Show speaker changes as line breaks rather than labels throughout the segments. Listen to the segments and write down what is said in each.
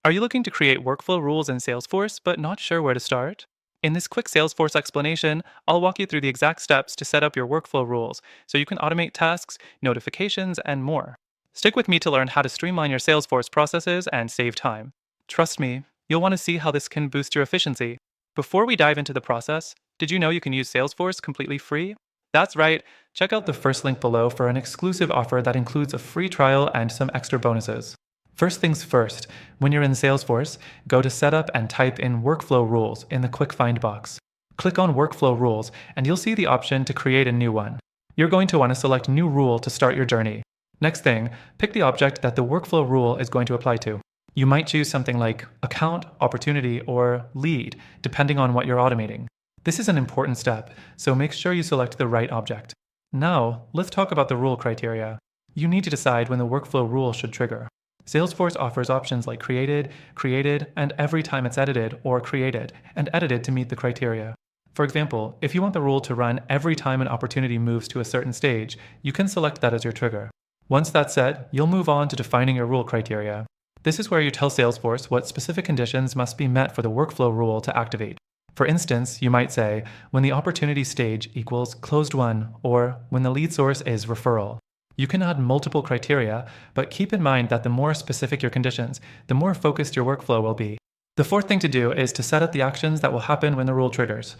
Are you looking to create workflow rules in Salesforce but not sure where to start? In this quick Salesforce explanation, I'll walk you through the exact steps to set up your workflow rules so you can automate tasks, notifications, and more. Stick with me to learn how to streamline your Salesforce processes and save time. Trust me, you'll want to see how this can boost your efficiency. Before we dive into the process, did you know you can use Salesforce completely free? That's right, check out the first link below for an exclusive offer that includes a free trial and some extra bonuses. First things first, when you're in Salesforce, go to Setup and type in Workflow Rules in the Quick Find box. Click on Workflow Rules and you'll see the option to create a new one. You're going to want to select New Rule to start your journey. Next thing, pick the object that the workflow rule is going to apply to. You might choose something like Account, Opportunity, or Lead, depending on what you're automating. This is an important step, so make sure you select the right object. Now, let's talk about the rule criteria. You need to decide when the workflow rule should trigger. Salesforce offers options like created, and every time it's edited, or created and edited to meet the criteria. For example, if you want the rule to run every time an opportunity moves to a certain stage, you can select that as your trigger. Once that's set, you'll move on to defining your rule criteria. This is where you tell Salesforce what specific conditions must be met for the workflow rule to activate. For instance, you might say, when the opportunity stage equals closed won, or when the lead source is referral. You can add multiple criteria, but keep in mind that the more specific your conditions, the more focused your workflow will be. The fourth thing to do is to set up the actions that will happen when the rule triggers.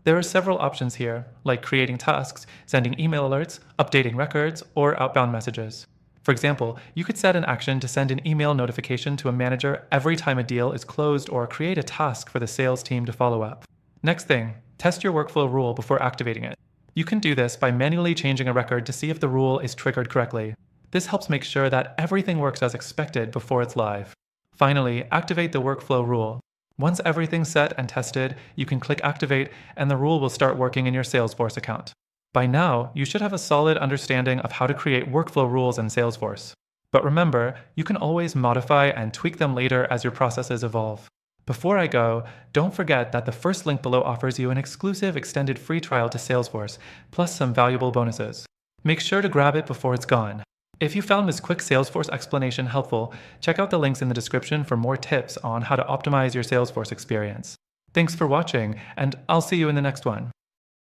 There are several options here, like creating tasks, sending email alerts, updating records, or outbound messages. For example, you could set an action to send an email notification to a manager every time a deal is closed or create a task for the sales team to follow up. Next thing, test your workflow rule before activating it. You can do this by manually changing a record to see if the rule is triggered correctly. This helps make sure that everything works as expected before it's live. Finally, activate the workflow rule. Once everything's set and tested, you can click Activate and the rule will start working in your Salesforce account. By now, you should have a solid understanding of how to create workflow rules in Salesforce. But remember, you can always modify and tweak them later as your processes evolve. Before I go, don't forget that the first link below offers you an exclusive extended free trial to Salesforce, plus some valuable bonuses. Make sure to grab it before it's gone. If you found this quick Salesforce explanation helpful, check out the links in the description for more tips on how to optimize your Salesforce experience. Thanks for watching, and I'll see you in the next one.